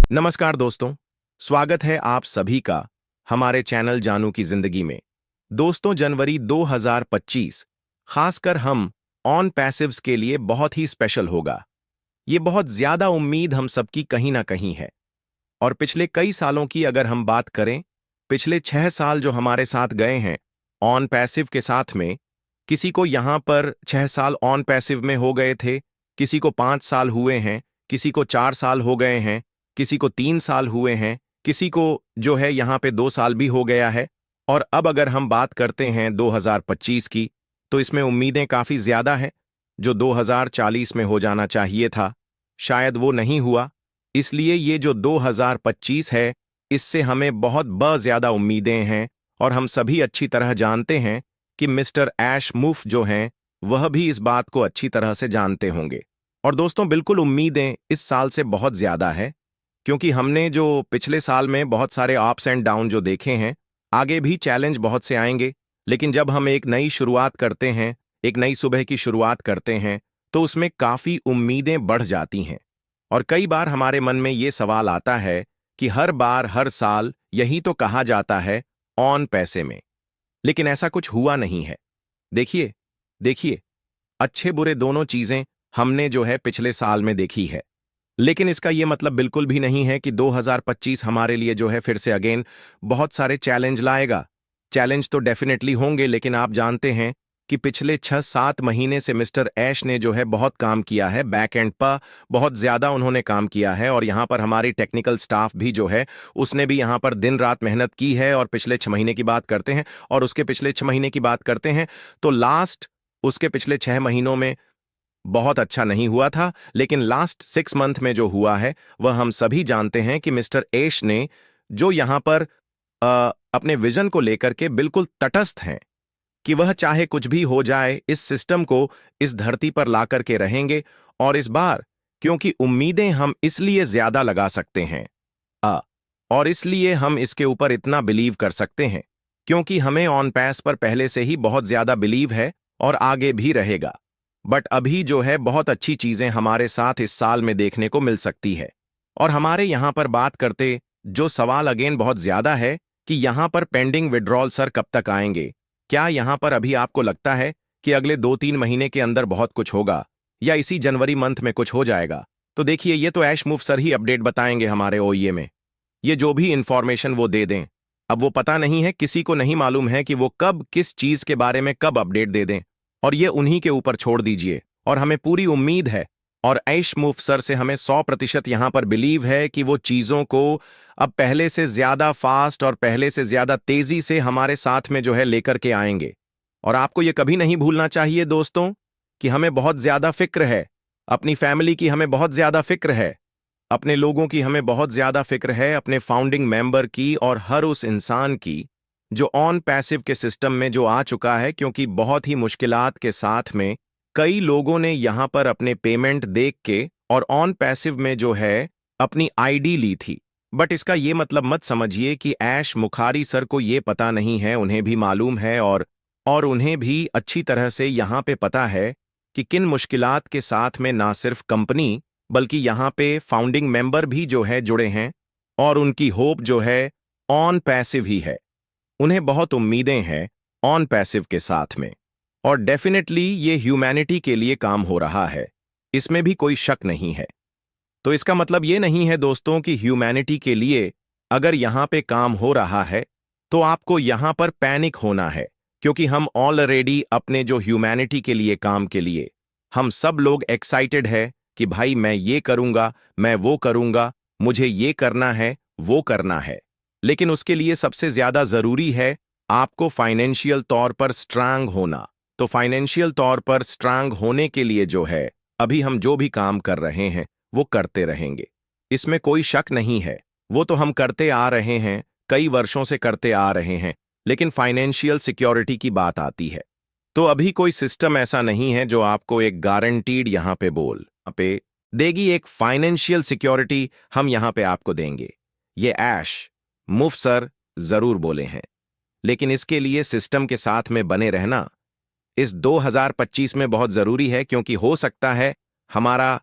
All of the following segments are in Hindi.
नमस्कार दोस्तों, स्वागत है आप सभी का हमारे चैनल जानू की जिंदगी में। दोस्तों, जनवरी 2025 खासकर हम ऑन पैसिव्स के लिए बहुत ही स्पेशल होगा। ये बहुत ज्यादा उम्मीद हम सबकी कहीं ना कहीं है। और पिछले कई सालों की अगर हम बात करें, पिछले 6 साल जो हमारे साथ गए हैं ऑन पैसिव के साथ में, किसी को यहां पर 6 साल ऑन पैसिव में हो गए थे, किसी को 5 साल हुए हैं, किसी को 4 साल हो गए हैं, किसी को 3 साल हुए हैं, किसी को जो है यहां पे 2 साल भी हो गया है। और अब अगर हम बात करते हैं 2025 की, तो इसमें उम्मीदें काफी ज्यादा हैं। जो 2040 में हो जाना चाहिए था, शायद वो नहीं हुआ। इसलिए ये जो 2025 है, इससे हमें बहुत ज्यादा उम्मीदें हैं। और हम सभी अच्छी तरह जानते हैं कि मिस्टर ऐश मुफ जो हैं, वह भी इस बात को अच्छी तरह से जानते होंगे। और दोस्तों, बिल्कुल उम्मीदें इस साल से बहुत ज्यादा है, क्योंकि हमने जो पिछले साल में बहुत सारे अप्स एंड डाउन जो देखे हैं, आगे भी चैलेंज बहुत से आएंगे। लेकिन जब हम एक नई शुरुआत करते हैं, एक नई सुबह की शुरुआत करते हैं, तो उसमें काफी उम्मीदें बढ़ जाती हैं। और कई बार हमारे मन में ये सवाल आता है कि हर बार हर साल यही तो कहा जाता है ऑन पैसे में, लेकिन ऐसा कुछ हुआ नहीं है। देखिए देखिए, अच्छे बुरे दोनों चीजें हमने जो है पिछले साल में देखी है। लेकिन इसका ये मतलब बिल्कुल भी नहीं है कि 2025 हमारे लिए जो है फिर से अगेन बहुत सारे चैलेंज लाएगा। चैलेंज तो डेफिनेटली होंगे, लेकिन आप जानते हैं कि पिछले 6-7 महीने से मिस्टर ऐश ने जो है बहुत काम किया है, बैक एंड पर बहुत ज्यादा उन्होंने काम किया है। और यहाँ पर हमारी टेक्निकल स्टाफ भी जो है, उसने भी यहाँ पर दिन रात मेहनत की है। और पिछले 6 महीने की बात करते हैं और उसके पिछले 6 महीने की बात करते हैं, तो लास्ट उसके पिछले 6 महीनों में बहुत अच्छा नहीं हुआ था। लेकिन लास्ट 6 मंथ में जो हुआ है, वह हम सभी जानते हैं कि मिस्टर ऐश ने जो यहां पर अपने विजन को लेकर के बिल्कुल तटस्थ हैं कि वह चाहे कुछ भी हो जाए, इस सिस्टम को इस धरती पर ला करके रहेंगे। और इस बार क्योंकि उम्मीदें हम इसलिए ज्यादा लगा सकते हैं और इसलिए हम इसके ऊपर इतना बिलीव कर सकते हैं, क्योंकि हमें ऑन पैस पर पहले से ही बहुत ज्यादा बिलीव है और आगे भी रहेगा। बट अभी जो है बहुत अच्छी चीजें हमारे साथ इस साल में देखने को मिल सकती है। और हमारे यहां पर बात करते जो सवाल अगेन बहुत ज्यादा है कि यहां पर पेंडिंग विड्रॉल सर कब तक आएंगे। क्या यहां पर अभी आपको लगता है कि अगले 2-3 महीने के अंदर बहुत कुछ होगा, या इसी जनवरी मंथ में कुछ हो जाएगा? तो देखिए, ये तो ऐश मुफ सर ही अपडेट बताएंगे हमारे ओईए में। ये जो भी इंफॉर्मेशन वो दे दें, अब वो पता नहीं है, किसी को नहीं मालूम है कि वो कब किस चीज के बारे में कब अपडेट दे दें। और ये उन्हीं के ऊपर छोड़ दीजिए। और हमें पूरी उम्मीद है और ऐश मुफ सर से हमें 100% यहां पर बिलीव है कि वो चीजों को अब पहले से ज्यादा फास्ट और पहले से ज्यादा तेजी से हमारे साथ में जो है लेकर के आएंगे। और आपको ये कभी नहीं भूलना चाहिए दोस्तों कि हमें बहुत ज्यादा फिक्र है, अपनी फैमिली की हमें बहुत ज्यादा फिक्र है, अपने लोगों की हमें बहुत ज्यादा फिक्र है, अपने फाउंडिंग मेंबर की और हर उस इंसान की जो ऑन पैसिव के सिस्टम में जो आ चुका है। क्योंकि बहुत ही मुश्किलात के साथ में कई लोगों ने यहां पर अपने पेमेंट देख के और ऑन पैसिव में जो है अपनी आईडी ली थी। बट इसका ये मतलब मत समझिए कि ऐश मुखारी सर को ये पता नहीं है, उन्हें भी मालूम है। और उन्हें भी अच्छी तरह से यहां पे पता है कि किन मुश्किलात के साथ में ना सिर्फ कंपनी बल्कि यहां पे फाउंडिंग मेंबर भी जो है जुड़े हैं। और उनकी होप जो है ऑन पैसिव ही है। उन्हें बहुत उम्मीदें हैं ऑन पैसिव के साथ में। और डेफिनेटली ये ह्यूमैनिटी के लिए काम हो रहा है, इसमें भी कोई शक नहीं है। तो इसका मतलब ये नहीं है दोस्तों कि ह्यूमैनिटी के लिए अगर यहां पे काम हो रहा है तो आपको यहां पर पैनिक होना है, क्योंकि हम ऑलरेडी अपने जो ह्यूमैनिटी के लिए काम के लिए हम सब लोग एक्साइटेड है कि भाई मैं ये करूंगा, मैं वो करूंगा, मुझे ये करना है, वो करना है। लेकिन उसके लिए सबसे ज्यादा जरूरी है आपको फाइनेंशियल तौर पर स्ट्रांग होना। तो फाइनेंशियल तौर पर स्ट्रांग होने के लिए जो है अभी हम जो भी काम कर रहे हैं वो करते रहेंगे, इसमें कोई शक नहीं है। वो तो हम करते आ रहे हैं, कई वर्षों से करते आ रहे हैं। लेकिन फाइनेंशियल सिक्योरिटी की बात आती है तो अभी कोई सिस्टम ऐसा नहीं है जो आपको एक गारंटीड यहां पे देगी। एक फाइनेंशियल सिक्योरिटी हम यहां पे आपको देंगे, ये ऐश मुफ सर जरूर बोले हैं। लेकिन इसके लिए सिस्टम के साथ में बने रहना इस 2025 में बहुत जरूरी है, क्योंकि हो सकता है हमारा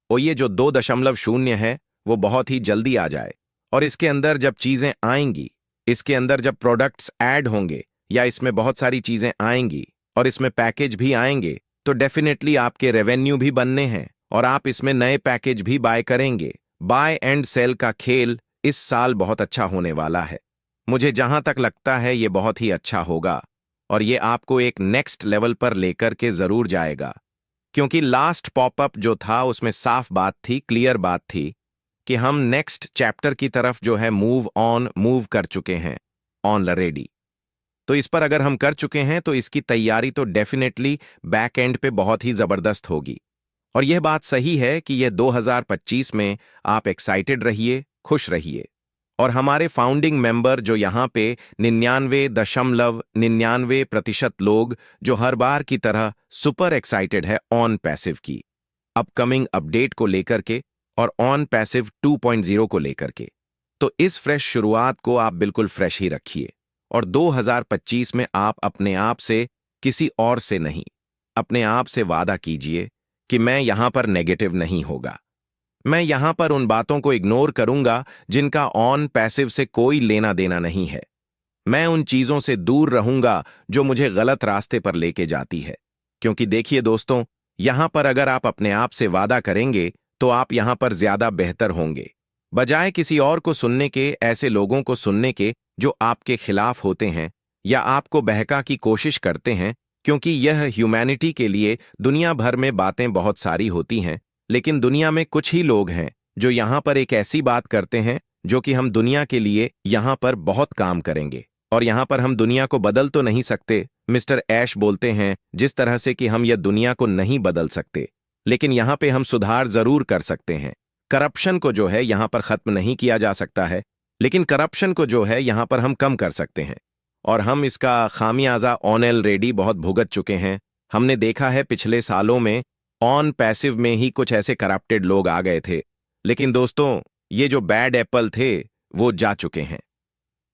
ये जो 2.0 है वो बहुत ही जल्दी आ जाए। और इसके अंदर जब चीज़ें आएंगी, इसके अंदर जब प्रोडक्ट्स ऐड होंगे या इसमें बहुत सारी चीज़ें आएंगी और इसमें पैकेज भी आएंगे, तो डेफिनेटली आपके रेवेन्यू भी बनने हैं और आप इसमें नए पैकेज भी बाय करेंगे। बाय एंड सेल का खेल इस साल बहुत अच्छा होने वाला है। मुझे जहां तक लगता है ये बहुत ही अच्छा होगा और ये आपको एक नेक्स्ट लेवल पर लेकर के जरूर जाएगा। क्योंकि लास्ट पॉपअप जो था उसमें साफ बात थी, क्लियर बात थी कि हम नेक्स्ट चैप्टर की तरफ जो है मूव कर चुके हैं ऑलरेडी। तो इस पर अगर हम कर चुके हैं तो इसकी तैयारी तो डेफिनेटली बैक एंड पे बहुत ही जबरदस्त होगी। और यह बात सही है कि यह 2025 में आप एक्साइटेड रहिए, खुश रहिए। और हमारे फाउंडिंग मेंबर जो यहाँ पे 99.99% लोग जो हर बार की तरह सुपर एक्साइटेड है ऑन पैसिव की अपकमिंग अपडेट को लेकर के और ऑन पैसिव 2.0 को लेकर के। तो इस फ्रेश शुरुआत को आप बिल्कुल फ्रेश ही रखिए और 2025 में आप अपने आप से, किसी और से नहीं, अपने आप से वादा कीजिए कि मैं यहां पर नेगेटिव नहीं होगा। मैं यहां पर उन बातों को इग्नोर करूंगा जिनका ऑन पैसिव से कोई लेना देना नहीं है। मैं उन चीजों से दूर रहूंगा जो मुझे गलत रास्ते पर लेके जाती है। क्योंकि देखिए दोस्तों, यहां पर अगर आप अपने आप से वादा करेंगे तो आप यहां पर ज्यादा बेहतर होंगे, बजाय किसी और को सुनने के, ऐसे लोगों को सुनने के जो आपके खिलाफ होते हैं या आपको बहका की कोशिश करते हैं। क्योंकि यह ह्यूमैनिटी के लिए दुनिया भर में बातें बहुत सारी होती हैं, लेकिन दुनिया में कुछ ही लोग हैं जो यहां पर एक ऐसी बात करते हैं जो कि हम दुनिया के लिए यहां पर बहुत काम करेंगे। और यहां पर हम दुनिया को बदल तो नहीं सकते, मिस्टर ऐश बोलते हैं जिस तरह से कि हम यह दुनिया को नहीं बदल सकते, लेकिन यहां पे हम सुधार जरूर कर सकते हैं। करप्शन को जो है यहां पर खत्म नहीं किया जा सकता है, लेकिन करप्शन को जो है यहां पर हम कम कर सकते हैं। और हम इसका खामियाजा ऑलरेडी बहुत भुगत चुके हैं। हमने देखा है पिछले सालों में ऑन पैसिव में ही कुछ ऐसे करप्टेड लोग आ गए थे, लेकिन दोस्तों ये जो बैड एप्पल थे वो जा चुके हैं।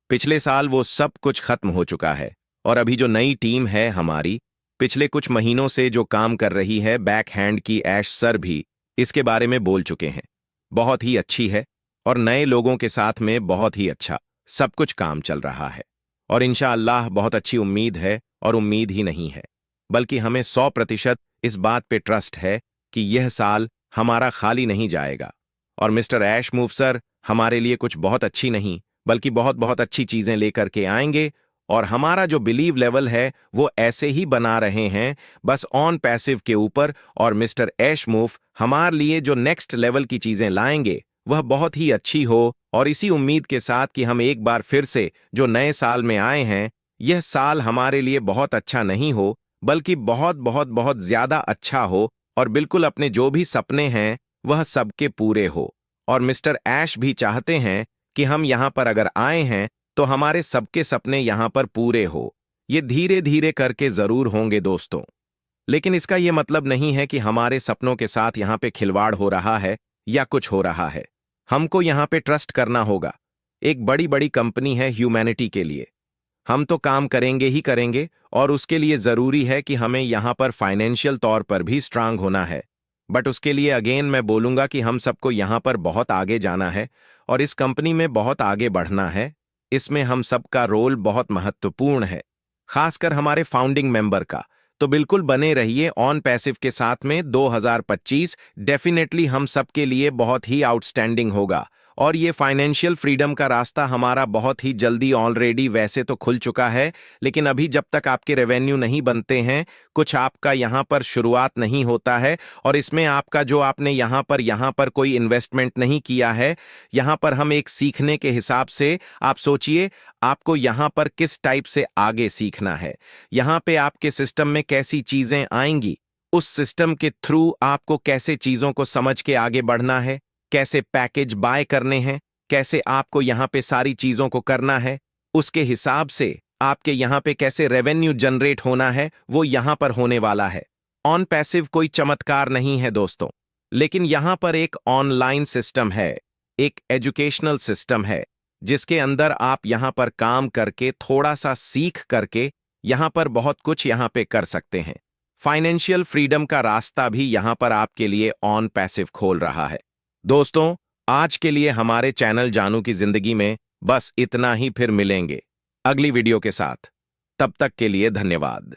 पिछले साल वो सब कुछ खत्म हो चुका है और अभी जो नई टीम है हमारी, पिछले कुछ महीनों से जो काम कर रही है बैक हैंड की, ऐश सर भी इसके बारे में बोल चुके हैं। बहुत ही अच्छी है और नए लोगों के साथ में बहुत ही अच्छा सब कुछ काम चल रहा है। और इंशाअल्लाह बहुत अच्छी उम्मीद है, और उम्मीद ही नहीं है बल्कि हमें 100% इस बात पे ट्रस्ट है कि यह साल हमारा खाली नहीं जाएगा। और मिस्टर ऐश मूव सर हमारे लिए कुछ बहुत अच्छी नहीं बल्कि बहुत बहुत अच्छी चीजें लेकर के आएंगे। और हमारा जो बिलीव लेवल है वो ऐसे ही बना रहे हैं बस ऑन पैसिव के ऊपर। और मिस्टर ऐश मूव हमारे लिए जो नेक्स्ट लेवल की चीजें लाएंगे वह बहुत ही अच्छी हो। और इसी उम्मीद के साथ कि हम एक बार फिर से जो नए साल में आए हैं, यह साल हमारे लिए बहुत अच्छा नहीं हो बल्कि बहुत बहुत बहुत ज्यादा अच्छा हो और बिल्कुल अपने जो भी सपने हैं वह सबके पूरे हो। और मिस्टर ऐश भी चाहते हैं कि हम यहां पर अगर आए हैं तो हमारे सबके सपने यहां पर पूरे हो। ये धीरे धीरे करके जरूर होंगे दोस्तों, लेकिन इसका यह मतलब नहीं है कि हमारे सपनों के साथ यहां पे खिलवाड़ हो रहा है या कुछ हो रहा है। हमको यहां पे ट्रस्ट करना होगा। एक बड़ी बड़ी कंपनी है ह्यूमैनिटी के लिए, हम तो काम करेंगे ही करेंगे और उसके लिए जरूरी है कि हमें यहां पर फाइनेंशियल तौर पर भी स्ट्रांग होना है। बट उसके लिए अगेन मैं बोलूंगा कि हम सबको यहां पर बहुत आगे जाना है और इस कंपनी में बहुत आगे बढ़ना है। इसमें हम सबका रोल बहुत महत्वपूर्ण है, खासकर हमारे फाउंडिंग मेंबर का। तो बिल्कुल बने रहिए ऑन पैसिव के साथ में। 2025 डेफिनेटली हम सबके लिए बहुत ही आउटस्टैंडिंग होगा और ये फाइनेंशियल फ्रीडम का रास्ता हमारा बहुत ही जल्दी ऑलरेडी वैसे तो खुल चुका है, लेकिन अभी जब तक आपके रेवेन्यू नहीं बनते हैं, कुछ आपका यहाँ पर शुरुआत नहीं होता है और इसमें आपका जो आपने यहाँ पर कोई इन्वेस्टमेंट नहीं किया है, यहाँ पर हम एक सीखने के हिसाब से आप सोचिए आपको यहाँ पर किस टाइप से आगे सीखना है। यहाँ पे आपके सिस्टम में कैसी चीजें आएंगी, उस सिस्टम के थ्रू आपको कैसे चीजों को समझ के आगे बढ़ना है, कैसे पैकेज बाय करने हैं, कैसे आपको यहां पे सारी चीजों को करना है, उसके हिसाब से आपके यहां पे कैसे रेवेन्यू जनरेट होना है, वो यहां पर होने वाला है। ऑन पैसिव कोई चमत्कार नहीं है दोस्तों, लेकिन यहां पर एक ऑनलाइन सिस्टम है, एक एजुकेशनल सिस्टम है जिसके अंदर आप यहां पर काम करके थोड़ा सा सीख करके यहां पर बहुत कुछ यहां पे कर सकते हैं। फाइनेंशियल फ्रीडम का रास्ता भी यहां पर आपके लिए ऑन पैसिव खोल रहा है। दोस्तों आज के लिए हमारे चैनल जानू की जिंदगी में बस इतना ही, फिर मिलेंगे अगली वीडियो के साथ। तब तक के लिए धन्यवाद।